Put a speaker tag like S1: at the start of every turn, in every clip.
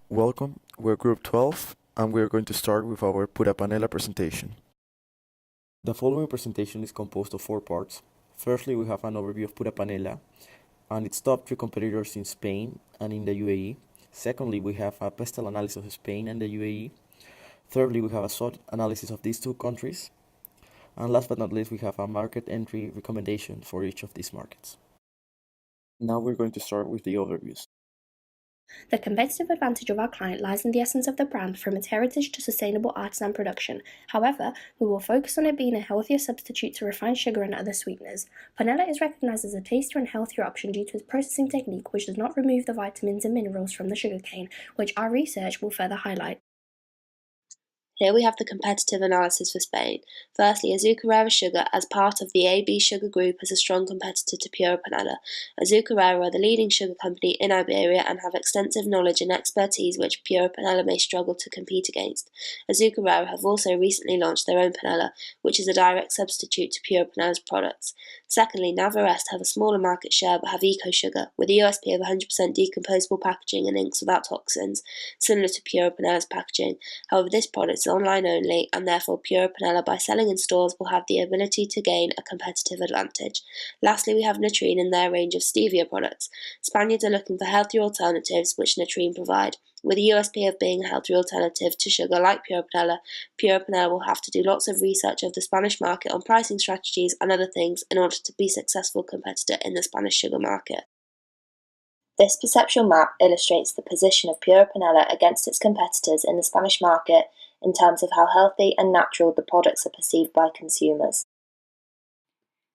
S1: Welcome, we're Group 12, and we're going to start with our Pura Panela presentation. The following presentation is composed of four parts. Firstly, we have an overview of Pura Panela and its top three competitors in Spain and in the UAE. Secondly, we have a pestle analysis of Spain and the UAE. Thirdly, we have a SWOT analysis of these two countries. And last but not least, we have a market entry recommendation for each of these markets. Now we're going to start with the overviews.
S2: The competitive advantage of our client lies in the essence of the brand, from its heritage to sustainable artisan production. However, we will focus on it being a healthier substitute to refined sugar and other sweeteners. Panela is recognized as a tastier and healthier option due to its processing technique, which does not remove the vitamins and minerals from the sugarcane, which our research will further highlight.
S3: Here we have the competitive analysis for Spain. Firstly, Azucarera Sugar, as part of the AB Sugar Group, is a strong competitor to Pura Panela. Azucarera are the leading sugar company in Iberia and have extensive knowledge and expertise which Pura Panela may struggle to compete against. Azucarera have also recently launched their own panela, which is a direct substitute to Pura Panela's products. Secondly, Navarrest have a smaller market share but have eco sugar, with a USP of 100% decomposable packaging and inks without toxins, similar to Pura Panela's packaging. However, this product is online only, and therefore Pura Panela, by selling in stores, will have the ability to gain a competitive advantage. Lastly, we have Nutrien in their range of stevia products. Spaniards are looking for healthier alternatives, which Nutrien provide. With a USP of being a healthier alternative to sugar like Pura Panela will have to do lots of research of the Spanish market on pricing strategies and other things in order to be a successful competitor in the Spanish sugar market. This perceptual map illustrates the position of Pura Panela against its competitors in the Spanish market in terms of how healthy and natural the products are perceived by consumers.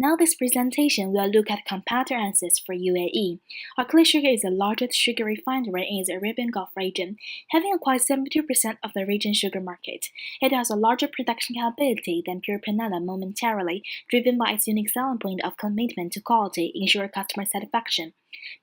S4: Now this presentation will look at competitor analysis for UAE. Alkali Sugar is the largest sugar refinery in the Arabian Gulf region, having acquired 72% of the region's sugar market. It has a larger production capability than Pure Panela momentarily, driven by its unique selling point of commitment to quality, ensure customer satisfaction.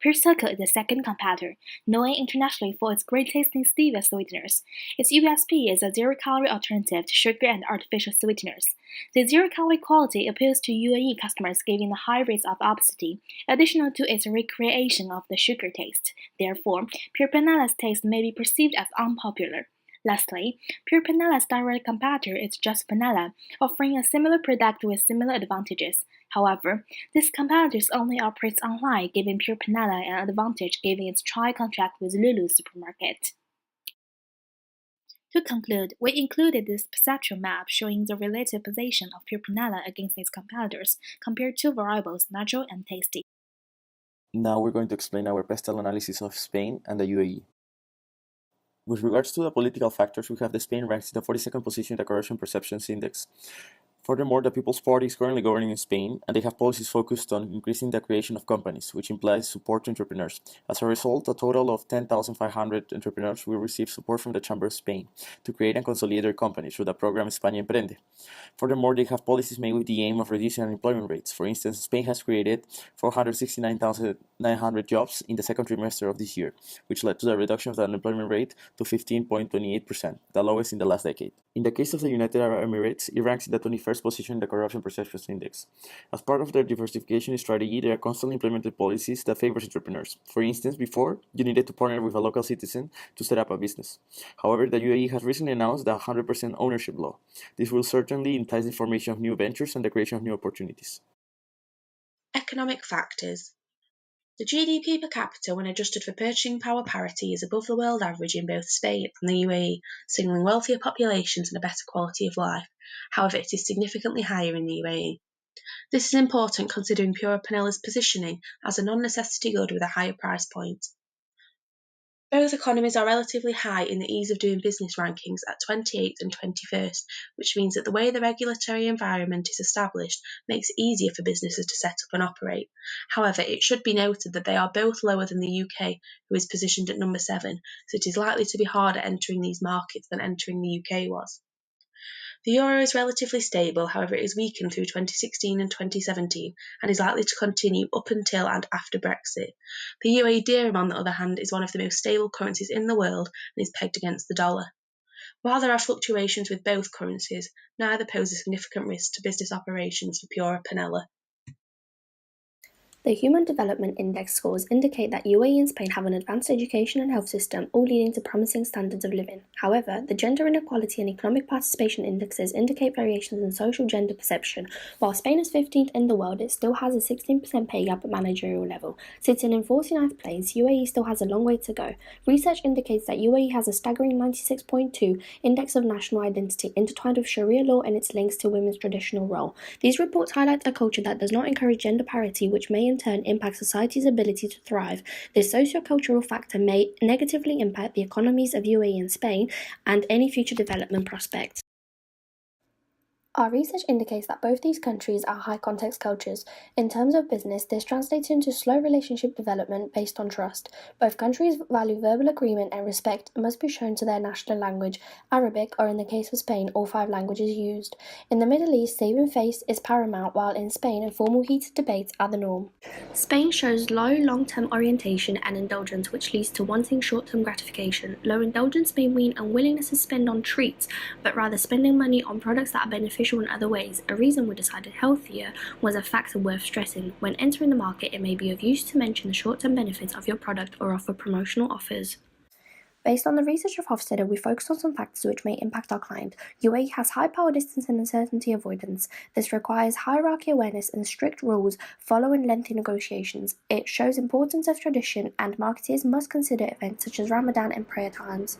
S4: Pure Sugar is the second competitor, known internationally for its great-tasting stevia sweeteners. Its USP is a zero-calorie alternative to sugar and artificial sweeteners. The zero-calorie quality appeals to UAE customers, given the high rates of obesity, additional to its recreation of the sugar taste. Therefore, Pure Panela's taste may be perceived as unpopular. Lastly, Pure Panela's direct competitor is Just Panela, offering a similar product with similar advantages. However, this competitor only operates online, giving Pure Panela an advantage given its trial contract with Lulu supermarket. To conclude, we included this perceptual map showing the relative position of Pure Panela against its competitors, compared two variables, natural and tasty.
S1: Now we're going to explain our pestle analysis of Spain and the UAE. With regards to the political factors, we have the Spain ranks in the 42nd position in the Corruption Perceptions Index. Furthermore, the People's Party is currently governing in Spain, and they have policies focused on increasing the creation of companies, which implies support to entrepreneurs. As a result, a total of 10,500 entrepreneurs will receive support from the Chamber of Spain to create and consolidate their companies through the program España Emprende. Furthermore, they have policies made with the aim of reducing unemployment rates. For instance, Spain has created 469,900 jobs in the second trimester of this year, which led to the reduction of the unemployment rate to 15.28%, the lowest in the last decade. In the case of the United Arab Emirates, it ranks in the 21st position in the Corruption Perceptions Index. As part of their diversification strategy, they are constantly implementing policies that favor entrepreneurs. For instance, before, you needed to partner with a local citizen to set up a business. However, the UAE has recently announced the 100% ownership law. This will certainly entice the formation of new ventures and the creation of new opportunities.
S5: Economic factors. The GDP per capita, when adjusted for purchasing power parity, is above the world average in both Spain and the UAE, signalling wealthier populations and a better quality of life. However, it is significantly higher in the UAE. This is important considering Pura Panela's positioning as a non-necessity good with a higher price point. Both economies are relatively high in the ease of doing business rankings at 28th and 21st, which means that the way the regulatory environment is established makes it easier for businesses to set up and operate. However, it should be noted that they are both lower than the UK, who is positioned at number 7, so it is likely to be harder entering these markets than entering the UK was. The euro is relatively stable, however it is weakened through 2016 and 2017 and is likely to continue up until and after Brexit. The UAE dirham, on the other hand, is one of the most stable currencies in the world and is pegged against the dollar. While there are fluctuations with both currencies, neither pose a significant risk to business operations for Pura Panela.
S2: The Human Development Index scores indicate that UAE and Spain have an advanced education and health system, all leading to promising standards of living. However, the Gender Inequality and Economic Participation Indexes indicate variations in social gender perception. While Spain is 15th in the world, it still has a 16% pay gap at managerial level. Sitting in 49th place, UAE still has a long way to go. Research indicates that UAE has a staggering 96.2 index of national identity intertwined with Sharia law and its links to women's traditional role. These reports highlight a culture that does not encourage gender parity, which may in turn impact society's ability to thrive. This socio-cultural factor may negatively impact the economies of UAE and Spain and any future development prospects. Our research indicates that both these countries are high-context cultures. In terms of business, this translates into slow relationship development based on trust. Both countries value verbal agreement and respect must be shown to their national language, Arabic, or in the case of Spain, all 5 languages used. In the Middle East, saving face is paramount, while in Spain, informal heated debates are the norm. Spain shows low long-term orientation and indulgence, which leads to wanting short-term gratification. Low indulgence may mean unwillingness to spend on treats, but rather spending money on products that are beneficial in other ways. A reason we decided healthier was a factor worth stressing. When entering the market, it may be of use to mention the short-term benefits of your product or offer promotional offers. Based on the research of Hofstede, we focused on some factors which may impact our client. UAE has high power distance and uncertainty avoidance. This requires hierarchy awareness and strict rules following lengthy negotiations. It shows importance of tradition, and marketeers must consider events such as Ramadan and prayer times.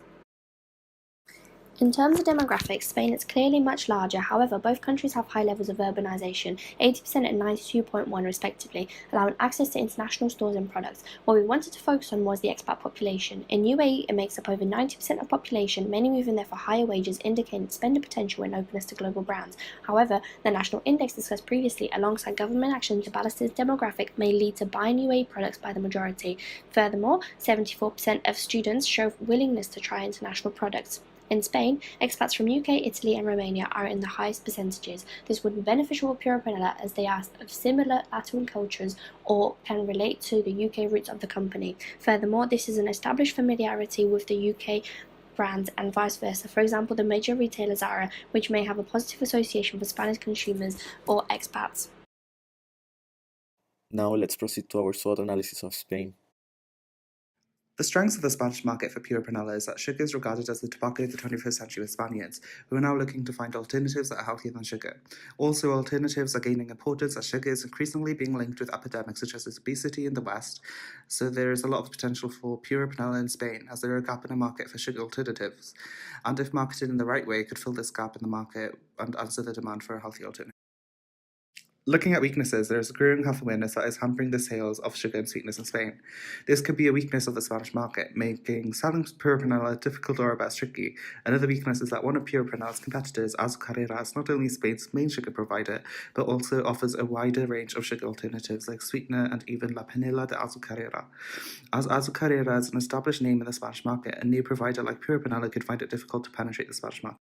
S2: In terms of demographics, Spain is clearly much larger. However, both countries have high levels of urbanization, 80% and 92.1% respectively, allowing access to international stores and products. What we wanted to focus on was the expat population. In UAE, it makes up over 90% of population, many moving there for higher wages, indicating spender potential and openness to global brands. However, the national index discussed previously, alongside government action to balance this demographic, may lead to buying UAE products by the majority. Furthermore, 74% of students show willingness to try international products. In Spain, expats from UK, Italy and Romania are in the highest percentages. This would be beneficial for Pure Panella as they are of similar Latin cultures or can relate to the UK roots of the company. Furthermore, this is an established familiarity with the UK brands and vice versa. For example, the major retailer Zara, which may have a positive association with Spanish consumers or expats.
S1: Now let's proceed to our SWOT analysis of Spain.
S6: The strengths of the Spanish market for pure panela is that sugar is regarded as the tobacco of the 21st century with Spaniards, who are now looking to find alternatives that are healthier than sugar. Also, alternatives are gaining importance as sugar is increasingly being linked with epidemics such as obesity in the West, so there is a lot of potential for pure panela in Spain, as there is a gap in the market for sugar alternatives, and if marketed in the right way, could fill this gap in the market and answer the demand for a healthy alternative. Looking at weaknesses, there is a growing health awareness that is hampering the sales of sugar and sweeteners in Spain. This could be a weakness of the Spanish market, making selling pure panela difficult or at best tricky. Another weakness is that one of pure panela's competitors, Azucarera, is not only Spain's main sugar provider, but also offers a wider range of sugar alternatives like sweetener and even La Panela de Azucarera. As Azucarera is an established name in the Spanish market, a new provider like pure panela could find it difficult to penetrate the Spanish market.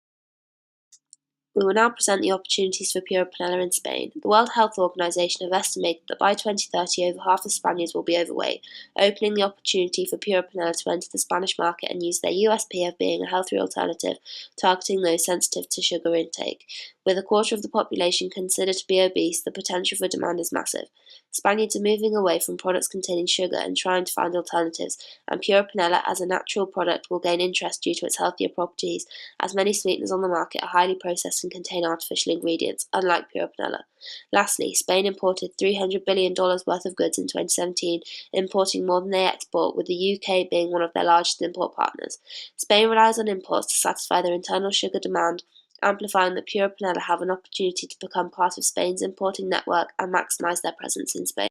S3: We will now present the opportunities for pure panela in Spain. The World Health Organization have estimated that by 2030 over half of Spaniards will be overweight, opening the opportunity for pure panela to enter the Spanish market and use their USP of being a healthier alternative, targeting those sensitive to sugar intake. With a quarter of the population considered to be obese, the potential for demand is massive. Spaniards are moving away from products containing sugar and trying to find alternatives, and pure panela as a natural product will gain interest due to its healthier properties, as many sweeteners on the market are highly processed and contain artificial ingredients, unlike pure panela. Lastly, Spain imported $300 billion worth of goods in 2017, importing more than they export, with the UK being one of their largest import partners. Spain relies on imports to satisfy their internal sugar demand, amplifying that pure panela have an opportunity to become part of Spain's importing network and maximise their presence in Spain.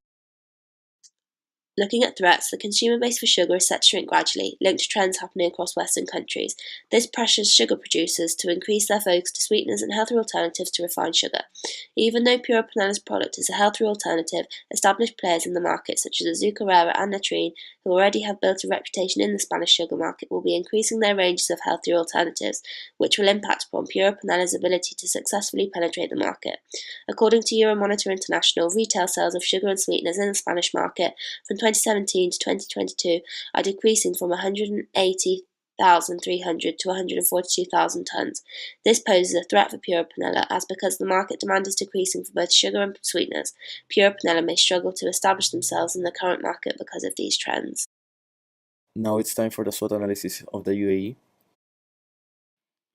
S3: Looking at threats, the consumer base for sugar is set to shrink gradually, linked to trends happening across Western countries. This pressures sugar producers to increase their focus to sweeteners and healthier alternatives to refined sugar. Even though pure panela's product is a healthier alternative, established players in the market such as Azucarera and Latrine, who already have built a reputation in the Spanish sugar market, will be increasing their ranges of healthier alternatives, which will impact upon pure panela's ability to successfully penetrate the market. According to Euromonitor International, retail sales of sugar and sweeteners in the Spanish market from 2017 to 2022 are decreasing from 180 to 142,000 tonnes. This poses a threat for pure panela, as because the market demand is decreasing for both sugar and sweeteners, pure panela may struggle to establish themselves in the current market because of these trends.
S1: Now it's time for the SWOT analysis of the UAE.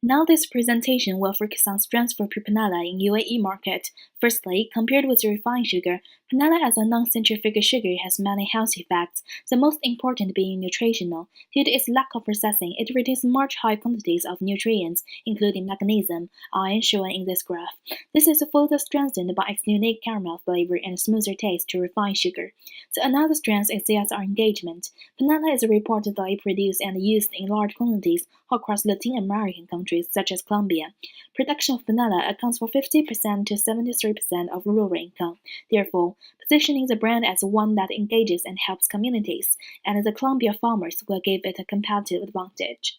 S4: Now this presentation will focus on strengths for pure panela in UAE market. Firstly, compared with refined sugar, panela as a non-centrifugal sugar has many health effects, the most important being nutritional. Due to its lack of processing, it retains much high quantities of nutrients, including magnesium, iron shown in this graph. This is further strengthened by its unique caramel flavor and smoother taste to refined sugar. So another strength is CSR engagement. Panela is reportedly produced and used in large quantities across Latin American countries such as Colombia. Production of panela accounts for 50% to 73% of rural income. Therefore, positioning the brand as one that engages and helps communities, and the Colombia farmers will give it a competitive advantage.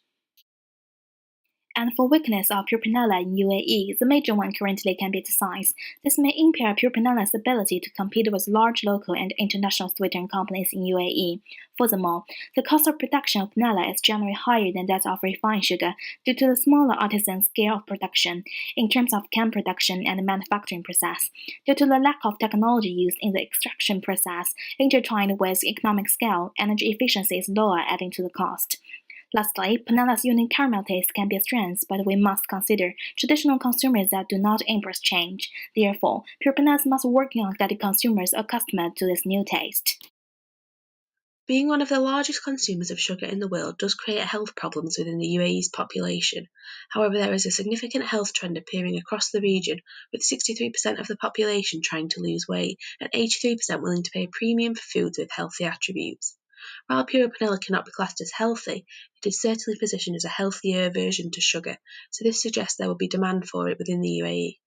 S4: And for weakness of pure panela in UAE, the major one currently can be its size. This may impair pure panela's ability to compete with large local and international sweetener companies in UAE. Furthermore, the cost of production of panela is generally higher than that of refined sugar due to the smaller artisan scale of production in terms of can production and manufacturing process. Due to the lack of technology used in the extraction process, intertwined with economic scale, energy efficiency is lower, adding to the cost. Lastly, panela's unique caramel taste can be a strength, but we must consider traditional consumers that do not embrace change. Therefore, pure panels must work on getting consumers accustomed to this new taste.
S5: Being one of the largest consumers of sugar in the world does create health problems within the UAE's population. However, there is a significant health trend appearing across the region, with 63% of the population trying to lose weight and 83% willing to pay a premium for foods with healthy attributes. While pure panela cannot be classed as healthy, it is certainly positioned as a healthier version to sugar, so this suggests there will be demand for it within the UAE.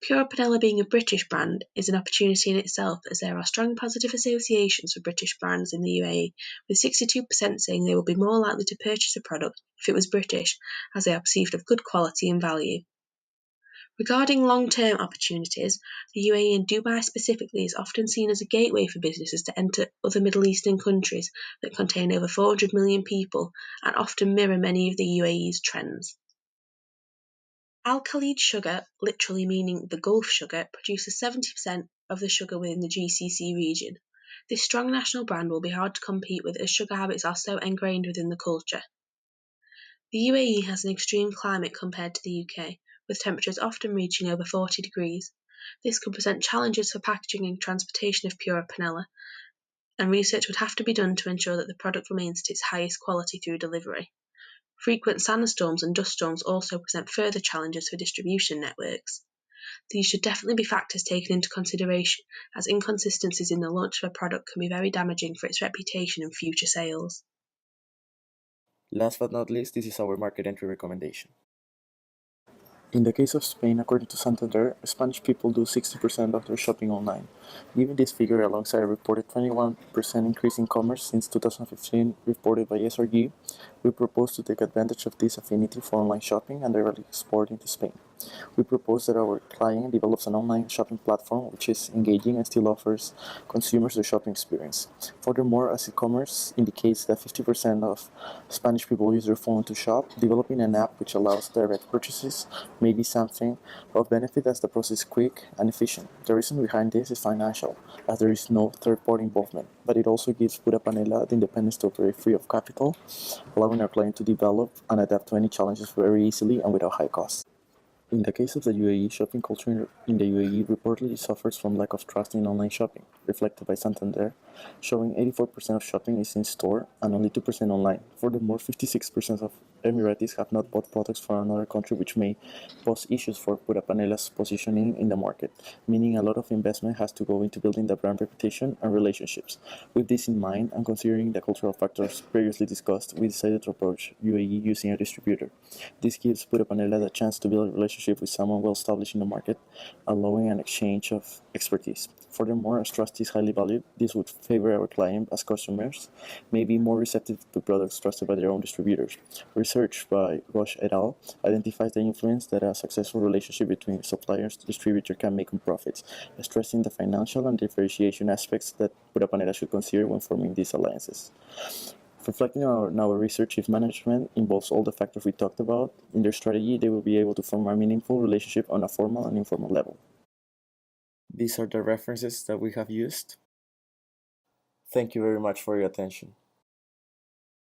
S5: Pure panela being a British brand is an opportunity in itself, as there are strong positive associations for British brands in the UAE, with 62% saying they will be more likely to purchase a product if it was British, as they are perceived of good quality and value. Regarding long-term opportunities, the UAE and Dubai specifically is often seen as a gateway for businesses to enter other Middle Eastern countries that contain over 400 million people and often mirror many of the UAE's trends. Al Khalid Sugar, literally meaning the Gulf sugar, produces 70% of the sugar within the GCC region. This strong national brand will be hard to compete with, as sugar habits are so ingrained within the culture. The UAE has an extreme climate compared to the UK, with temperatures often reaching over 40 degrees. This could present challenges for packaging and transportation of pure panela, and research would have to be done to ensure that the product remains at its highest quality through delivery. Frequent sandstorms and dust storms also present further challenges for distribution networks. These should definitely be factors taken into consideration, as inconsistencies in the launch of a product can be very damaging for its reputation and future sales.
S1: Last but not least, this is our market entry recommendation. In the case of Spain, according to Santander, Spanish people do 60% of their shopping online. Given this figure alongside a reported 21% increase in commerce since 2015 reported by SRG, we propose to take advantage of this affinity for online shopping and directly export into Spain. We propose that our client develops an online shopping platform which is engaging and still offers consumers the shopping experience. Furthermore, as e-commerce indicates that 50% of Spanish people use their phone to shop, developing an app which allows direct purchases may be something of benefit as the process is quick and efficient. The reason behind this is financial, as there is no third-party involvement, but it also gives Pura Panela the independence to operate free of capital, allowing our client to develop and adapt to any challenges very easily and without high costs. In the case of the UAE, shopping culture in the UAE reportedly suffers from lack of trust in online shopping, reflected by Santander, showing 84% of shopping is in store and only 2% online. Furthermore, 56% of Emiratis have not bought products from another country, which may pose issues for Pura Panela's positioning in the market, meaning a lot of investment has to go into building the brand reputation and relationships. With this in mind, and considering the cultural factors previously discussed, we decided to approach UAE using a distributor. This gives Pura Panela the chance to build a relationship with someone well established in the market, allowing an exchange of expertise. Furthermore, as trust is highly valued, this would favor our client as customers may be more receptive to products trusted by their own distributors. Research by Roche et al. Identifies the influence that a successful relationship between suppliers and distributor can make on profits, stressing the financial and differentiation aspects that Pura Panela should consider when forming these alliances. Reflecting on our research, if management involves all the factors we talked about in their strategy, they will be able to form a meaningful relationship on a formal and informal level. These are the references that we have used. Thank you very much for your attention.